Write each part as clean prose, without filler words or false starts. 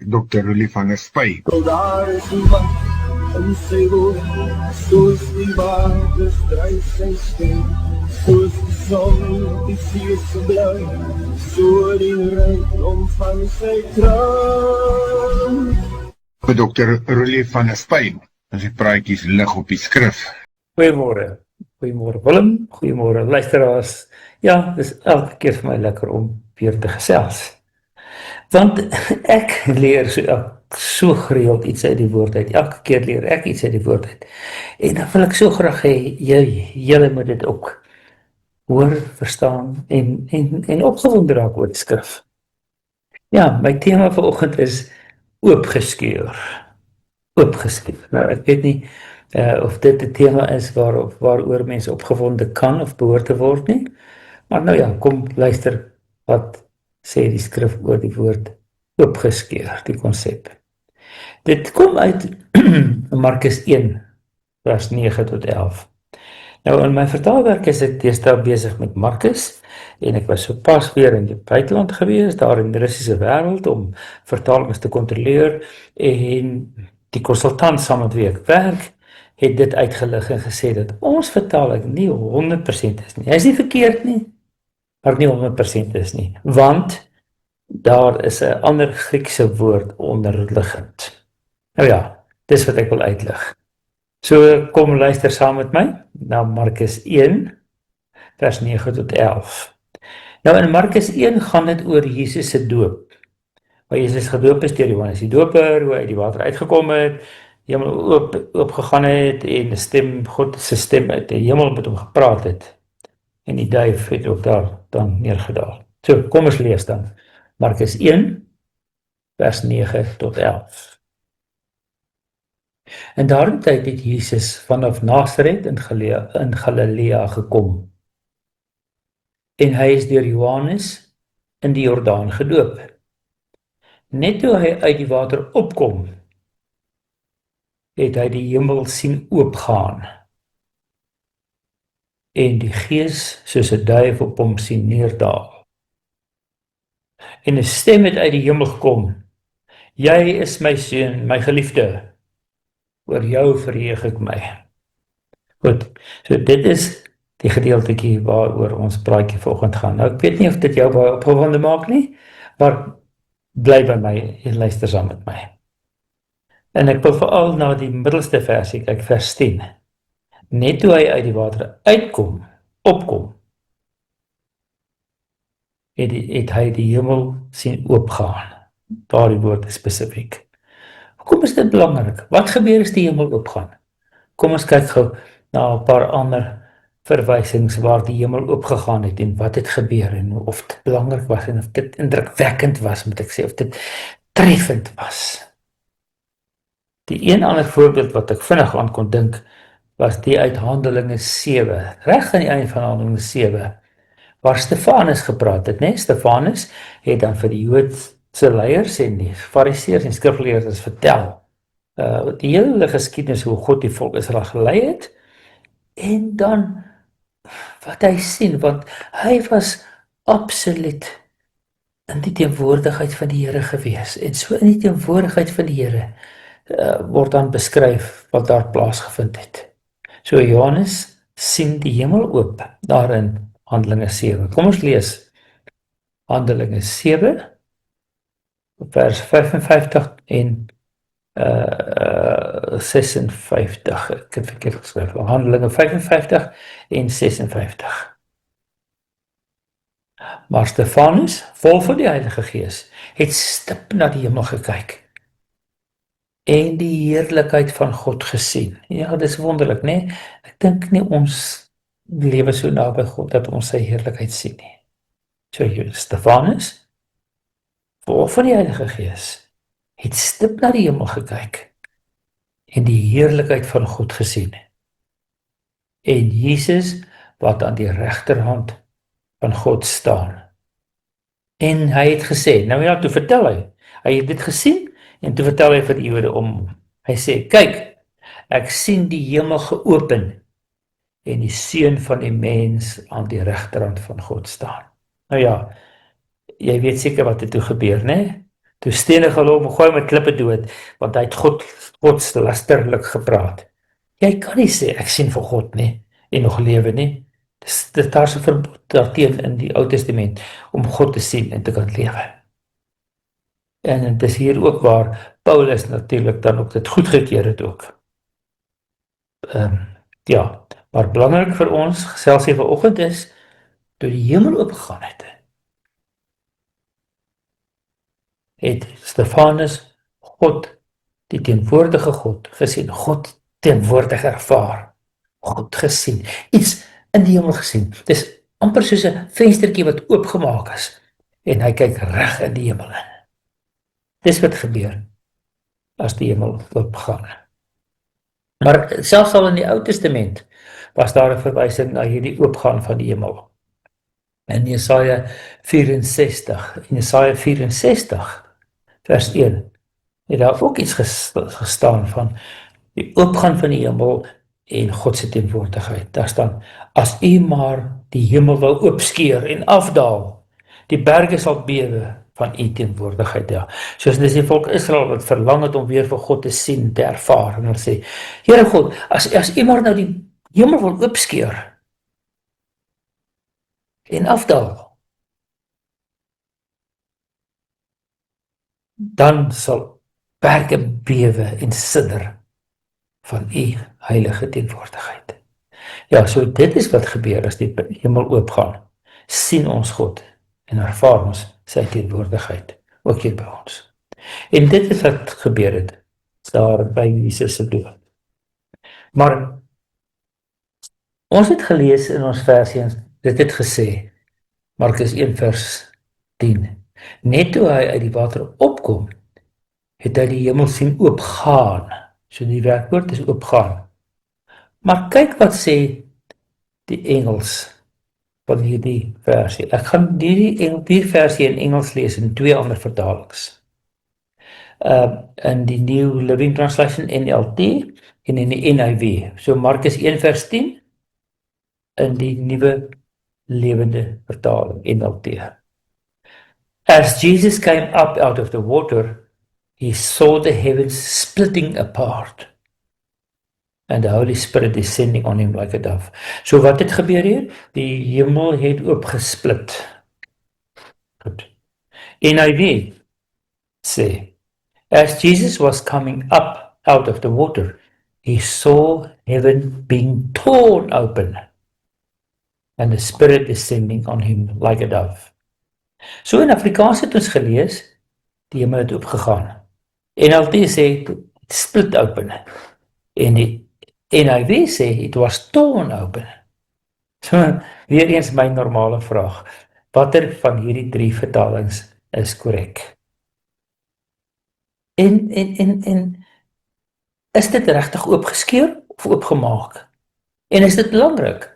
Dr. Rulie van der Spy. Daar is een man in sy woord, soos die waters dryf sy stem, soos die son die see se blou, so die rykdom van sy krag. Vir Dr. Rulie van der Spy, as die praatjies lig op die skrif. Goeiemôre. Goeiemôre Willem, goeiemôre luisteraars. Ja, dis elke keer vir my lekker om weer te gesels. Want ek leer so gereeld iets uit die woord uit. Elke keer leer ek iets uit die woord uit. En dan wil ek so graag hê julle moet dit ook hoor, verstaan en opgewonde raak oor die skrif. Ja, my tema vanoggend is oopgeskeur. Oopgeskeur. Nou, ek weet nie of dit 'n tema is waaroor mense opgewonde kan of behoort te word nie. Maar nou ja, kom luister wat sê die skrif oor die woord oopgeskeur, die konsep. Dit kom uit Markus 1, vers 9 tot 11. Nou in my vertaalwerk is ek deesdae besig met Markus, en ek was sopas weer in die buiteland gewees, daar in die Russiese wêreld, om vertalings te kontroleer, en die konsultant saam met wie ek werk, het dit uitgelig en gesê dat ons vertaling nie 100% is nie. Hy is nie verkeerd nie, maar nie 100% is nie, want daar is 'n ander Griekse woord onderliggend. Nou ja, dis wat ek wil uitlig. So kom luister saam met my na Markus 1, vers 9 tot 11. Nou in Markus 1 gaan dit oor Jesus se doop. Waar Jesus gedoop is deur Johannes die Doper, hoe hy die water uitgekom het, die hemel oopgegaan het en 'n stem, God se stem uit die hemel met hom gepraat het. En die duif het ook daar dan neergedaal. So, kom ons lees dan. Markus 1, vers 9 tot 11. In daardie tyd het Jesus vanaf Nasaret in Galilea gekom. En hy is deur Johannes in die Jordaan gedoop. Net toe hy uit die water opkom, het hy die hemel sien oopgaan en die Gees soos 'n duif op hom sien neerdaal. En 'n stem het uit die hemel gekom: "Jy is my seun, my geliefde. Oor jou verheug ek my." Goed, so dit is die gedeeltjie waaroor ons praatjie vanoggend gaan. Nou ek weet nie of dit jou baie opgewonde maak nie, maar bly by my en luister saam met my. En ek wil veral na die middelste versie kyk, vers 10. Net toe hy uit die water opkom, het hy die hemel sien oopgaan. Daardie woord is spesifiek. Hoekom is dit belangrik? Wat gebeur as die hemel oopgaan? Kom ons kyk gou na 'n paar ander verwysings waar die hemel oopgegaan het en wat het gebeur en of dit belangrik was en of dit indrukwekkend was, moet ek sê, of dit treffend was. Die een ander voorbeeld wat ek vinnig aan kon dink, was die uit Handelinge 7, reg aan die einde van Handelinge 7, waar Stefanus gepraat het, né? Stefanus het dan vir die Joodse leiers en die Fariseërs en skrifgeleerdes vertel die hele geskiedenis hoe God die volk Israel gelei het, en dan wat hy sien, want hy was absoluut in die teenwoordigheid van die Here gewees, en so in die teenwoordigheid van die Here word dan beskryf wat daar plaasgevind het. So Johannes sien die hemel oop, daar in Handelinge 7. Kom ons lees Handelinge 7, vers 55 en 56. Ek het verkeerd geskryf. Handelinge 55 en 56. Maar Stefanus, vol van die Heilige Gees, het stip na die hemel gekyk en die heerlikheid van God gesien. Ja, dis wonderlik, né? Ek dink nie ons lewe so naby God dat ons sy heerlikheid sien nie. So Stefanus, vol van die Heilige Gees, het stip na die hemel gekyk en die heerlikheid van God gesien. En Jesus wat aan die regterhand van God staan. En hy het gesê, nou ja, toe vertel hy het dit gesien, en toe vertel hy vir die Jode om hom. Hy sê, kyk, ek sien die hemel geopen, en die seun van die mens aan die regterhand van God staan. Nou ja, jy weet seker wat het toe gebeur, né? Toe stenig hulle om, gooi met klippe dood, want hy het godslasterlik gepraat. Jy kan nie sê, ek sien vir God nie, en nog lewe nie. Daar is 'n verbod daarteen in die Ou Testament, om God te sien en te kan lewe. En het is hier ook waar Paulus natuurlik dan ook dit goedgekeur het ook. Ja, maar belangrik vir ons, selfs hier vanoggend is, toe die hemel oopgegaan het Stefanus God, die teenwoordige God, gesien, God teenwoordig ervaar, God gesien, iets in die hemel gesien. Dit is amper soos 'n venstertjie wat oopgemaak is, en hy kyk reg in die hemel in. Dis wat gebeur, as die hemel oopgaan. Maar selfs al in die Ou Testament, was daar 'n verwysing na hierdie oopgaan van die hemel. In Jesaja 64, vers 1, het daar ook iets gestaan van die oopgaan van die hemel en God se teenwoordigheid. Daar staan, as u maar die hemel wil oopskeur en afdaal, die berge sal bewe van u teenwoordigheid. Ja. Soos dis die volk Israel wat verlang het om weer vir God te sien, te ervaar, en hulle sê, Here God, as u maar nou die hemel wil oopskeur en afdaal, dan sal berge bewe en sidder van u heilige teenwoordigheid. Ja, so dit is wat gebeur as die hemel oopgaan. Sien ons God en ervaar ons sy teenwoordigheid, ook hier by ons. En dit is wat gebeur het, daar by Jesus se dood. Maar ons het gelees in ons versie, dit het gesê, Markus 1 vers 10, net toe hy uit die water opkom, het hy die hemel sien oopgaan. So die werkwoord is oopgaan. Maar kyk wat sê die Engels van hierdie versie. Ek gaan die versie in Engels lees in 2 ander vertalings. In die New Living Translation NLT en in die NIV. So Markus 1 vers 10 in die Nuwe Lewende Vertaling NLT. As Jesus came up out of the water, he saw the heavens splitting apart and the Holy Spirit descending on him like a dove. So wat het gebeur hier? Die hemel het oopgesplit. Goed. NIV sê, as Jesus was coming up out of the water, he saw heaven being torn open and the Spirit descending on him like a dove. So in Afrikaans het ons gelees, die hemel het oopgegaan. NLT sê, it split open. En die NIV sê, it was torn open. So, weer eens my normale vraag. Watter van hierdie 3 vertalings is korrek? En is dit regtig oopgeskeur of oopgemaak? En is dit belangrik?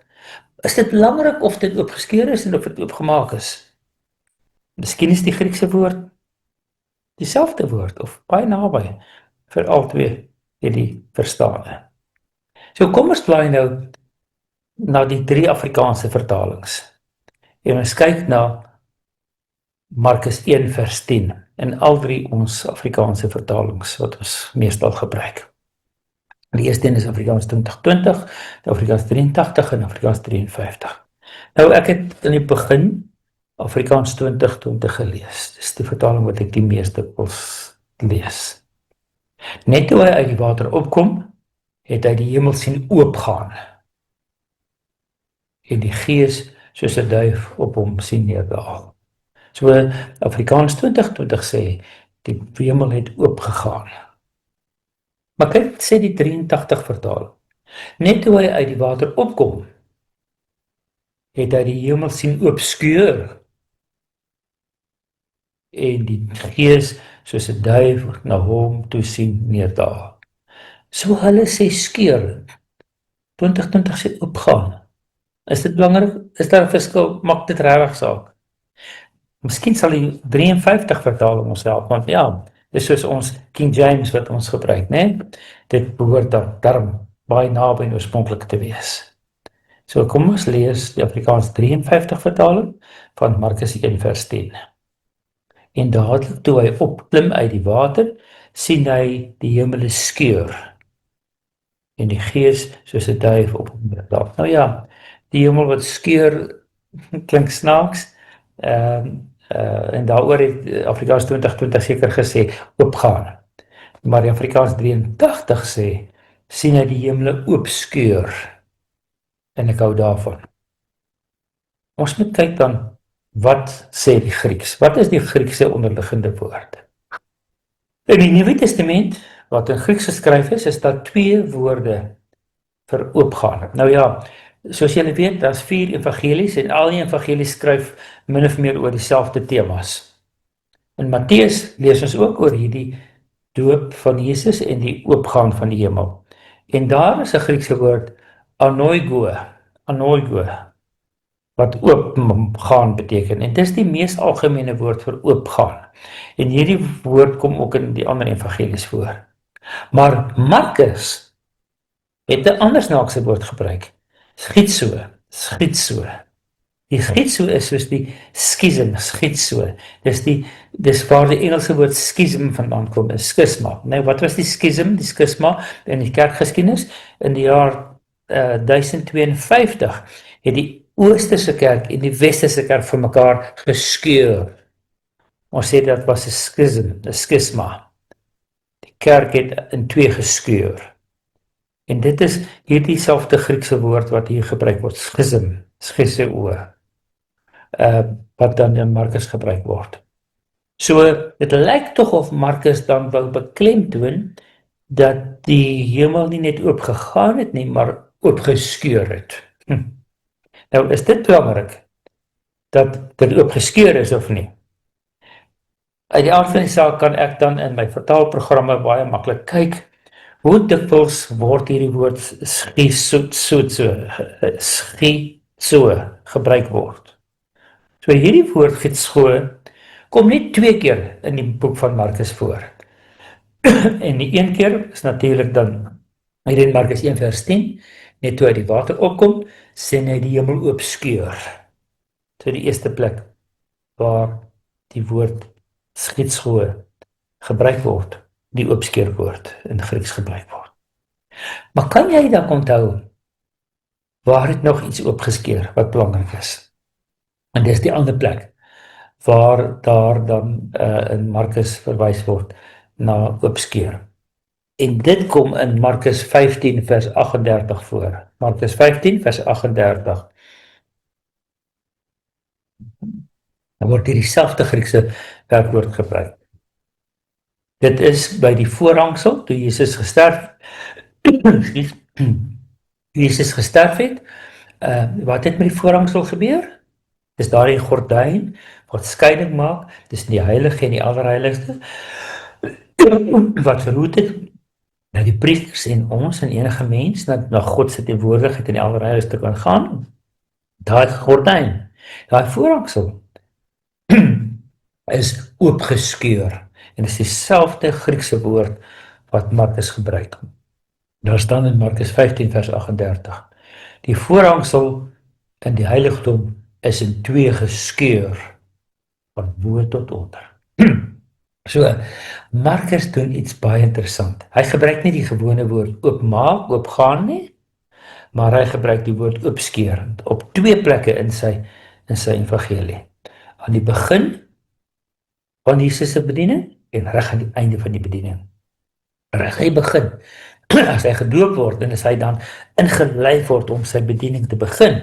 Is dit belangrik of dit oopgeskeur is en of dit oopgemaak is? Miskien is die Griekse woord dieselfde woord, of baie naby, vir al twee hierdie verstane. So kom ons blaai nou na die 3 Afrikaanse vertalings. En ons kyk na Markus 1 vers 10, en al 3 ons Afrikaanse vertalings, wat ons meestal gebruik. Die eerste is Afrikaans 2020, die Afrikaans 83 en Afrikaans 53. Nou ek het in die begin Afrikaans 2020 gelees. Dis die vertaling wat ek die meeste lees. Net toe hy uit die water opkom, het hy die hemel sien oopgaan. En die Gees soos 'n duif op hom sien neerdaal. So Afrikaans 2020 sê, die hemel het oopgegaan. Maar kyk, sê die 83 vertaling. Net toe hy uit die water opkom, het hy die hemel sien oopskeur. En die Gees soos 'n duif na hom toe sien neerdaal. So hulle sê skeur, 2020 sê oopgaan. Is dit belangrik? Is daar 'n verskil? Maak dit regtig saak? Miskien sal die 53 vertaling ons help, want ja, dis soos ons King James wat ons gebruik, né? Dit behoort daarom baie naby en oorspronklik te wees. So kom ons lees die Afrikaans 53 vertaling van Markus 1 vers 10. En dadelik toe hy opklim uit die water, sien hy die hemele skeur en die gees soos 'n duif op hom neerdaal. Nou ja, die hemel wat skeur klink snaaks. En daaroor het Afrikaans 2020 seker gesê oopgaan. Maar die Afrikaans 83 sê sien hy die hemele oopskeur. En ek hou daarvan. Ons moet kyk dan, wat sê die Grieks? Wat is die Griekse onderliggende woord? In die Nuwe Testament, wat in Grieks geskryf is daar 2 woorde vir oopgaan. Nou ja, soos julle weet, daar's 4 evangelies en al die evangelies skryf min of meer oor dieselfde temas. In Matteus lees ons ook oor hierdie doop van Jesus en die oopgaan van die hemel. En daar is 'n Griekse woord anoigo, wat oopgaan beteken. En dis die mees algemene woord vir oopgaan. En hierdie woord kom ook in die ander evangelies voor. Maar Markus het 'n ander snaakse woord gebruik. Schizo. Die schizo is soos die schism, schizo. Dis waar die Engelse woord schism vandaan kom, is schisma. Nou, wat was die schism, die schisma in die kerkgeskiedenis? In die jaar 1052 het die Oosterse kerk en die Westerse kerk vir mekaar geskeur. Ons sê dat was 'n schism, 'n schisma. Die kerk het in 2 geskeur. En dit is hierdie selfde Griekse woord wat hier gebruik word, schizo, wat dan in Markus gebruik word. So, dit lyk tog of Markus dan wou beklemtoon dat die hemel nie net oopgegaan het nie, maar oopgeskeur het. Nou, is dit belangrik dat dit oopgeskeur is of nie? Uit die aard van die saak kan ek dan in my vertaalprogramme baie maklik kyk hoe dikwels word hierdie woord schizo gebruik word. So hierdie woord schizo kom net 2 keer in die boek van Markus voor. En die 1 keer is natuurlik dan hier in Markus 1 vers 10, net toe uit die water opkom, sien hy die hemel oopskeur. So die eerste plek waar die woord schizo gebruik word, die oopskeurwoord in Grieks gebruik word. Maar kan jy dan onthou waar het nog iets oopgeskeur wat belangrik is? En dis die ander plek waar daar dan in Markus verwys word na oopskeur. En dit kom in Markus 15 vers 38 voor. Markus 15 vers 38. Dan word hier dieselfde Griekse werkwoord gebruik. Dit is by die voorhangsel, toe Jesus gesterf het. Wat het met die voorhangsel gebeur? Dis daardie gordyn wat skeiding maak tussen die heilige en die allerheiligste, wat verhoed het dat die priesters en ons en enige mens na God se teenwoordigheid in die allerheiligste kan gaan. Daai gordyn, daai voorhangsel is oopgeskeur. En dit is dieselfde Griekse woord wat Markus gebruik. Daar staan in Markus 15 vers 38. Die voorhangsel in die heiligdom is in 2 geskeur, van bo tot onder. So, Markus doen iets baie interessant. Hy gebruik nie die gewone woord oopmaak, oopgaan nie, maar hy gebruik die woord oopskeur op 2 plekke in sy evangelie. Aan die begin van Jesus se bediening en reg aan die einde van die bediening. Reg hy begin, as hy gedoop word en as hy dan ingelei word om sy bediening te begin,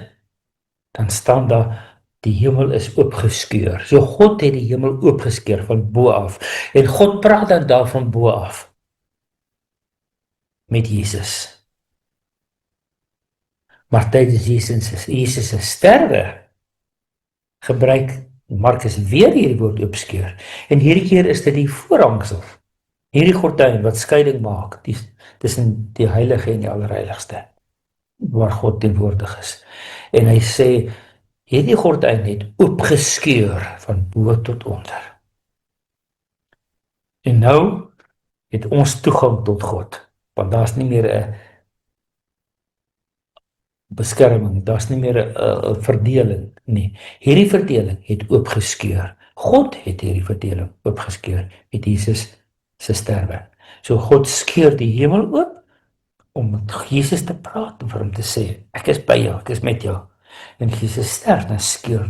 dan staan daar, die hemel is oopgeskeur. So God het die hemel oopgeskeur van bo af. En God praat dan daar van bo af met Jesus. Maar tydens Jesus se sterwe gebruik Markus weer hierdie woord oopskeur. En hierdie keer is dit die voorhangsel. Hierdie gordyn wat skeiding maak tussen die heilige en die allerheiligste, waar God teenwoordig is. En hy sê, hierdie gordyn het oopgeskeur van bo tot onder. En nou het ons toegang tot God, want daar is nie meer 'n beskerming, daar is nie meer 'n verdeling nie. Hierdie verdeling het oopgeskeur God het hierdie verdeling oopgeskeur met Jesus se sterwe. So God skeur die hemel oop om met Jesus te praat en vir hom te sê, ek is by jou, ek is met jou. En Jesus sterf, dan skeur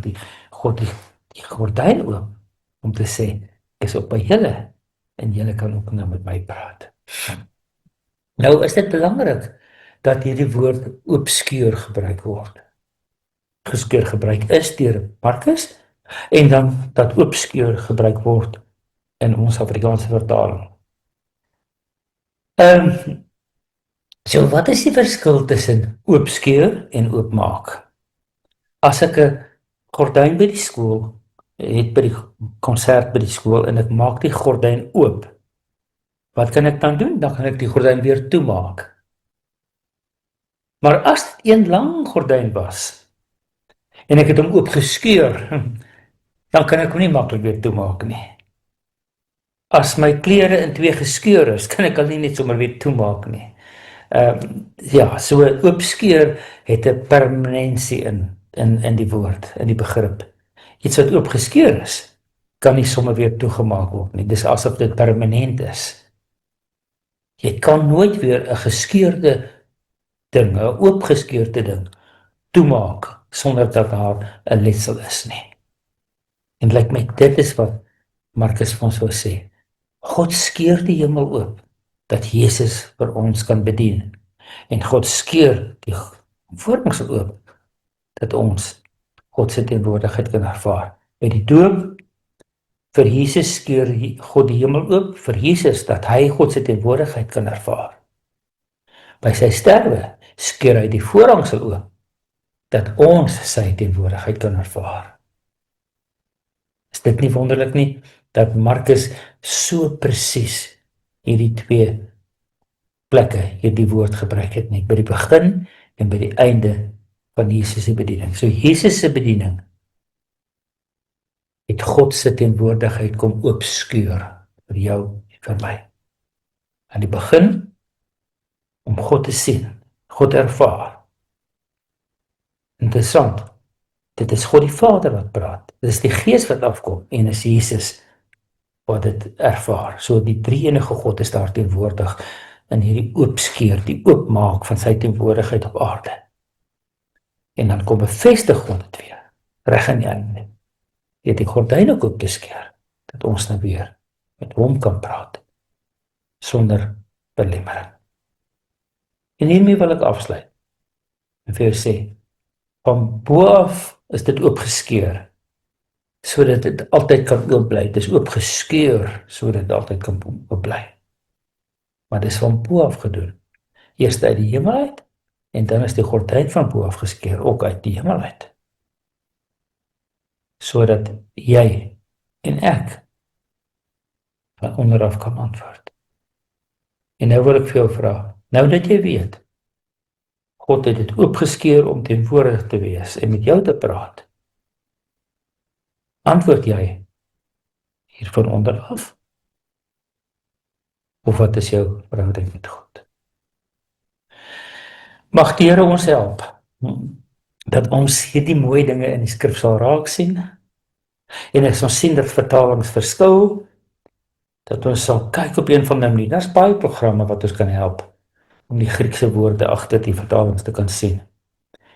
God die gordyn oop om te sê, ek is ook by julle en julle kan ook nou met my praat. Nou is dit belangrik dat hierdie woord oopskeur gebruik word. Geskeur gebruik is deur Markus en dan dat oopskeur gebruik word in ons Afrikaanse vertaling. So wat is die verskil tussen oopskeur en oopmaak? As ek 'n gordyn by die skool het by die konsert by die skool en ek maak die gordyn oop, wat kan ek dan doen? Dan kan ek die gordyn weer toemaak. Maar as dit een lang gordyn was en ek het hom oopgeskeur, dan kan ek hom nie maklik weer toemaak nie. As my klere in twee geskeur is, kan ek al nie net sommer weer toemaak nie. Ja, so oopskeur het 'n permanensie in die woord, in die begrip. Iets wat oopgeskeur is, kan nie sommer weer toegemaak word nie. Dis asof dit permanent is. Jy kan nooit weer 'n geskeurde ding, 'n oopgeskeurde ding, toemaak sonder dat daar 'n letsel is nie. En lyk my dit is wat Markus vir ons wil sê. God skeur die hemel oop dat Jesus vir ons kan bedien. En God skeur die voorhangsel oop dat ons God se teenwoordigheid kan ervaar. By die doop vir Jesus skeur God die hemel oop vir Jesus dat hy God se teenwoordigheid kan ervaar. By sy sterwe skeur hy die voorhangsel oop dat ons sy teenwoordigheid kan ervaar. Is dit nie wonderlik nie dat Markus so presies hierdie twee plekke hierdie woord gebruik het nie, by die begin en by die einde van Jesus se bediening. So Jesus se bediening het God se teenwoordigheid kom oopskeur vir jou en vir my. Aan die begin om God te sien, God ervaar. Interessant, dit is God die Vader wat praat, dit is die Gees wat afkom en is Jesus wat dit ervaar. So die drie-enige God is daar teenwoordig in hierdie oopskeur, die oopmaak van sy teenwoordigheid op aarde. En dan kom bevestig God dit weer, reg in die einde. Jy het die gordyn ook oop te skeur, dat ons nou weer met hom kan praat, sonder belemmering. En hiermee wil ek afsluit, en vir jou sê, van bo af is dit oopgeskeur, sodat dit altyd kan oop bly. Dit is oopgeskeur, sodat dit altyd kan oop bly. Maar dit is van bo af gedoen. Eerst uit die hemel uit, en dan is die gordyn van bo af geskeur, ook uit die hemel uit. Sodat jy en ek van onderaf kan antwoord. En nou wil ek vir jou vra, nou dat jy weet, God het dit oopgeskeur om teenwoordig te wees en met jou te praat, antwoord jy hier van onderaf? Of wat is jou verhouding met God? Mag die Here ons help, dat ons hierdie mooi dinge in die skrif sal raak sien, en as ons sien dat vertalings verskil, dat ons sal kyk op een van die manier. Daar's baie programme wat ons kan help, om die Griekse woorde agter die vertalings te kan sien.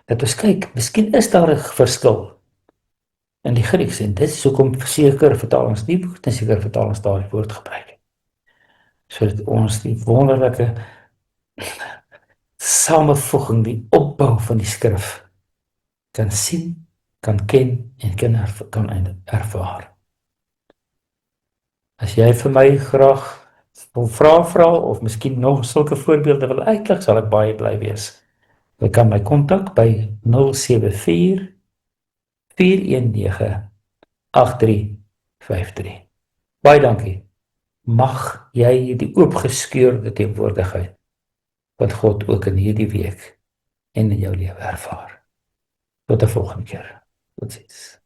Dat ons kyk, miskien is daar 'n verskil in die Grieks, en dit is hoekom sekere vertalings die woord en sekere vertalings daardie woord gebruik. Sodat ons die wonderlike samevoeging, die opbou van die skrif kan sien, kan ken en kan ervaar. As jy vir my graag wil vra of miskien nog sulke voorbeelde wil uitlig, sal ek baie bly wees. Jy kan my kontak by 074 419 8353. Baie dankie. Mag jy die oopgeskeurde teenwoordigheid wat God ook in hierdie week en in jou lewe ervaar. Tot 'n volgende keer. Totsiens.